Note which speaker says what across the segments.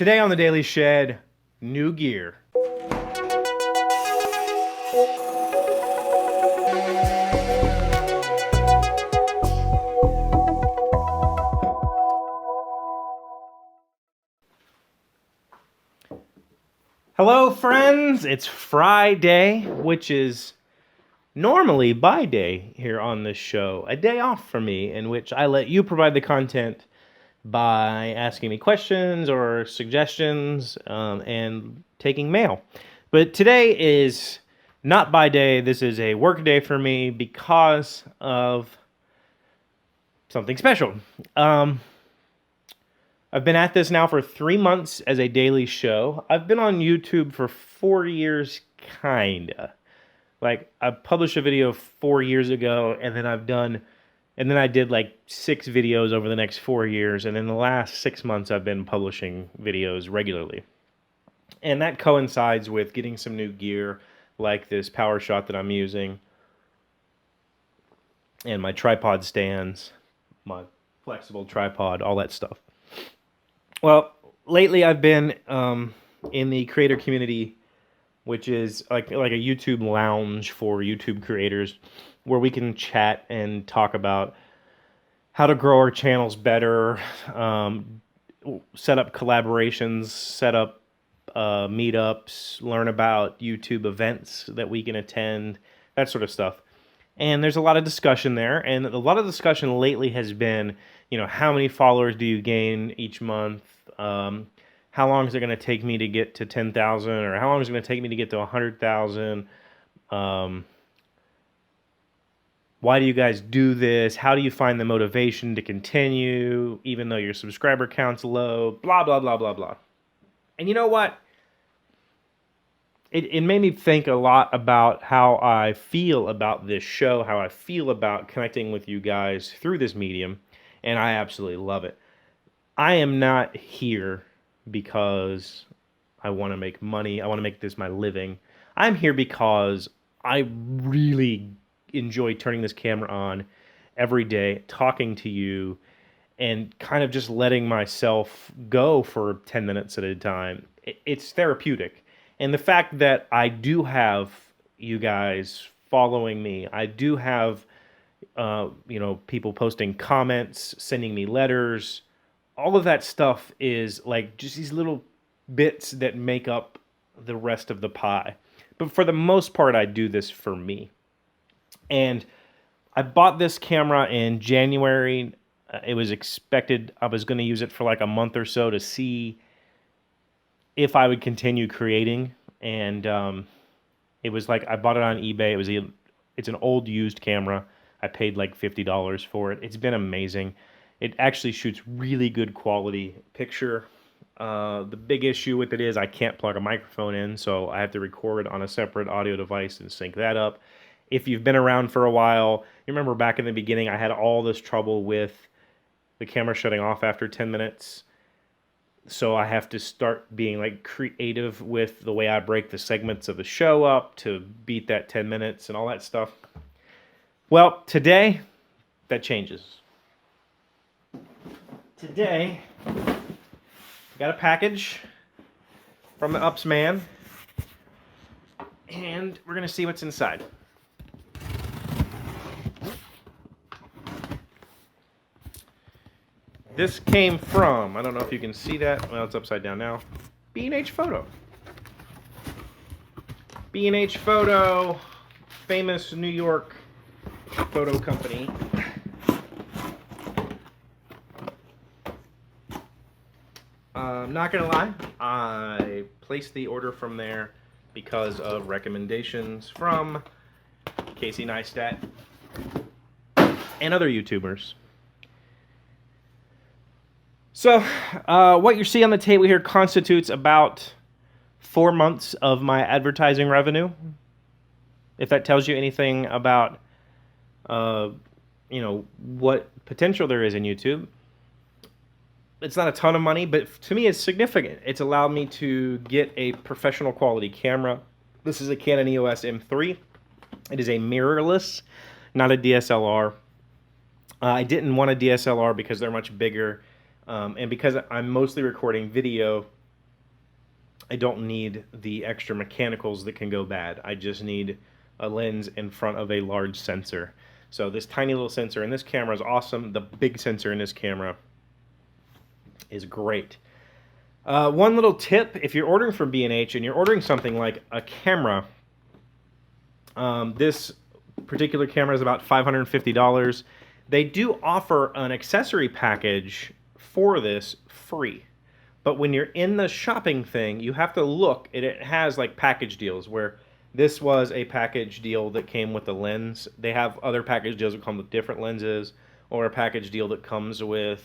Speaker 1: Today on the Daily Shed, new gear. Hello friends, it's Friday, which is normally by day here on this show. A day off for me in which I let you provide the content by asking me questions or suggestions and taking mail. But today is not by day. This is a work day for me because of something special. I've been at this now for 3 months as a daily show. I've been on YouTube for 4 years, kinda. Like, I published a video 4 years ago, and then I did like 6 videos over the next 4 years, and in the last 6 months I've been publishing videos regularly. And that coincides with getting some new gear, like this power shot that I'm using, and my tripod stands, my flexible tripod, all that stuff. Well, lately I've been in the creator community, which is like a YouTube lounge for YouTube creators, where we can chat and talk about how to grow our channels better, set up collaborations, set up meetups, learn about YouTube events that we can attend, that sort of stuff. And there's a lot of discussion there, and a lot of discussion lately has been, how many followers do you gain each month? How long is it going to take me to get to 10,000, or how long is it going to take me to get to 100,000? Why do you guys do this? How do you find the motivation to continue, even though your subscriber count's low? Blah, blah, blah, blah, blah. And you know what? It made me think a lot about how I feel about this show, how I feel about connecting with you guys through this medium, and I absolutely love it. I am not here because I want to make money. I want to make this my living. I'm here because I really enjoy turning this camera on every day, talking to you, and kind of just letting myself go for 10 minutes at a time. It's therapeutic. And the fact that I do have you guys following me, I do have people posting comments, sending me letters, all of that stuff is like just these little bits that make up the rest of the pie. But for the most part, I do this for me. And I bought this camera in January. It was expected I was going to use it for like a month or so to see if I would continue creating. And it was like I bought it on eBay. It's an old used camera. I paid like $50 for it. It's been amazing. It actually shoots really good quality picture. The big issue with it is I can't plug a microphone in, so I have to record on a separate audio device and sync that up. If you've been around for a while, you remember back in the beginning I had all this trouble with the camera shutting off after 10 minutes. So I have to start being like creative with the way I break the segments of the show up to beat that 10 minutes and all that stuff. Well, today that changes. Today, I got a package from the Ups man, and we're going to see what's inside. This came from, I don't know if you can see that, well, it's upside down now, B&H Photo. B&H Photo, famous New York photo company. I'm not going to lie, I placed the order from there because of recommendations from Casey Neistat and other YouTubers. So, what you see on the table here constitutes about 4 months of my advertising revenue. If that tells you anything about, what potential there is in YouTube. It's not a ton of money, but to me it's significant. It's allowed me to get a professional quality camera. This is a Canon EOS M3. It is a mirrorless, not a DSLR. I didn't want a DSLR because they're much bigger, and because I'm mostly recording video, I don't need the extra mechanicals that can go bad. I just need a lens in front of a large sensor. So this tiny little sensor in this camera is awesome. The big sensor in this camera is great. One little tip, if you're ordering from B&H and you're ordering something like a camera, this particular camera is about $550. They do offer an accessory package for this free. But when you're in the shopping thing, you have to look, and it has like package deals where this was a package deal that came with the lens. They have other package deals that come with different lenses, or a package deal that comes with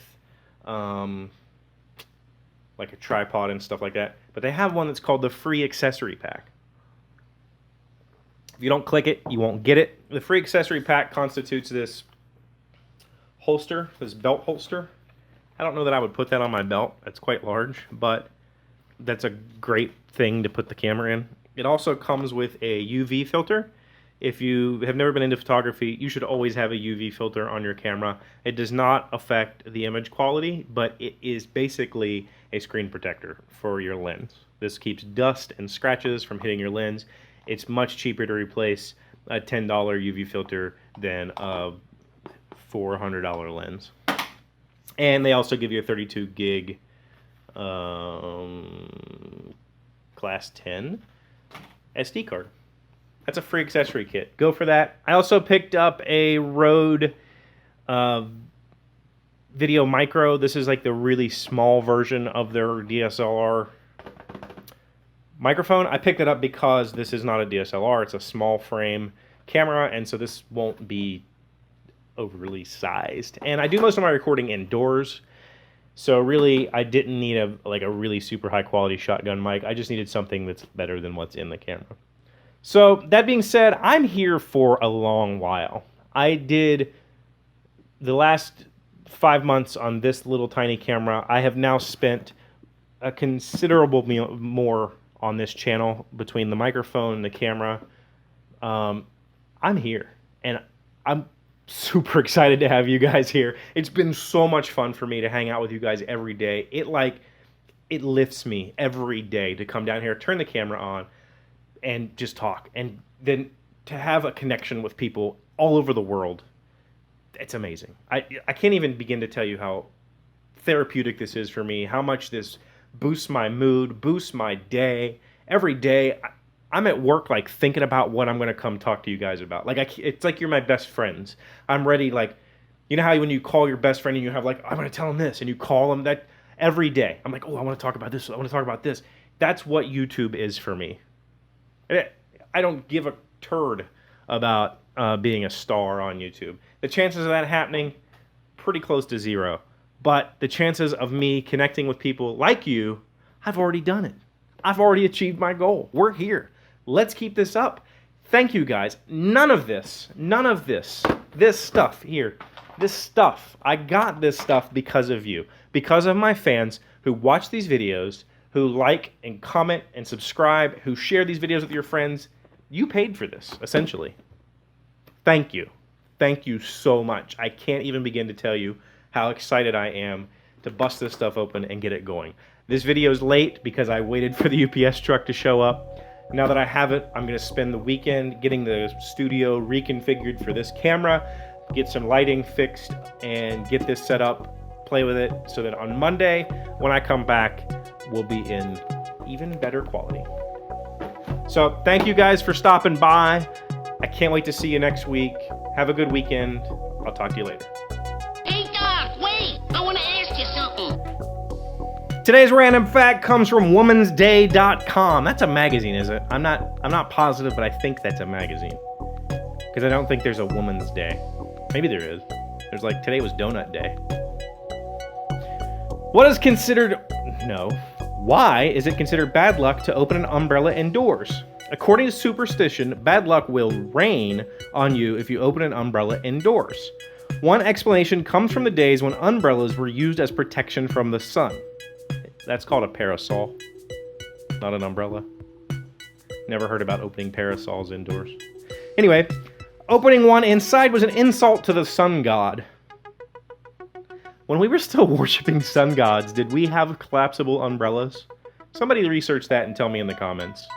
Speaker 1: like a tripod and stuff like that. But they have one that's called the free accessory pack. If you don't click it, you won't get it. The free accessory pack constitutes this holster, this belt holster. I don't know that I would put that on my belt. It's quite large, but that's a great thing to put the camera in. It also comes with a UV filter. If you have never been into photography, you should always have a UV filter on your camera. It does not affect the image quality, but it is basically a screen protector for your lens. This keeps dust and scratches from hitting your lens. It's much cheaper to replace a $10 UV filter than a $400 lens. And they also give you a 32 gig class 10 SD card. That's a free accessory kit. Go for that. I also picked up a Rode Video Micro. This is like the really small version of their DSLR microphone. I picked it up because this is not a DSLR. It's a small frame camera, and so this won't be overly sized. And I do most of my recording indoors, so really I didn't need a really super high quality shotgun mic. I just needed something that's better than what's in the camera. So that being said, I'm here for a long while. I did the last 5 months on this little tiny camera. I have now spent a considerable more on this channel between the microphone and the camera. I'm here, and I'm super excited to have you guys here. It's been so much fun for me to hang out with you guys every day. It lifts me every day to come down here, turn the camera on, and just talk. And then to have a connection with people all over the world, it's amazing. I can't even begin to tell you how therapeutic this is for me, how much this boosts my mood, boosts my day. Every day, I'm at work, like, thinking about what I'm going to come talk to you guys about. Like, it's like you're my best friends. I'm ready, like, you know how when you call your best friend and you have, like, I'm going to tell him this, and you call him that every day. I'm like, oh, I want to talk about this. I want to talk about this. That's what YouTube is for me. I don't give a turd about being a star on YouTube. The chances of that happening, pretty close to zero. But the chances of me connecting with people like you, I've already done it. I've already achieved my goal. We're here. Let's keep this up. Thank you, guys. None of this stuff here, this stuff, I got this stuff because of you, because of my fans who watch these videos, who like and comment and subscribe, who share these videos with your friends. You paid for this, essentially. Thank you. Thank you so much. I can't even begin to tell you how excited I am to bust this stuff open and get it going. This video is late because I waited for the UPS truck to show up. Now that I have it, I'm going to spend the weekend getting the studio reconfigured for this camera, get some lighting fixed, and get this set up, play with it, so that on Monday, when I come back, we'll be in even better quality. So thank you guys for stopping by. I can't wait to see you next week. Have a good weekend. I'll talk to you later.
Speaker 2: Hey, Doc, wait! I want to ask you something.
Speaker 1: Today's random fact comes from womansday.com. That's a magazine, is it? I'm not positive, but I think that's a magazine. Because I don't think there's a Woman's Day. Maybe there is. There's like, today was Donut Day. Why is it considered bad luck to open an umbrella indoors? According to superstition, bad luck will rain on you if you open an umbrella indoors. One explanation comes from the days when umbrellas were used as protection from the sun. That's called a parasol, not an umbrella. Never heard about opening parasols indoors. Anyway, opening one inside was an insult to the sun god. When we were still worshiping sun gods, did we have collapsible umbrellas? Somebody research that and tell me in the comments.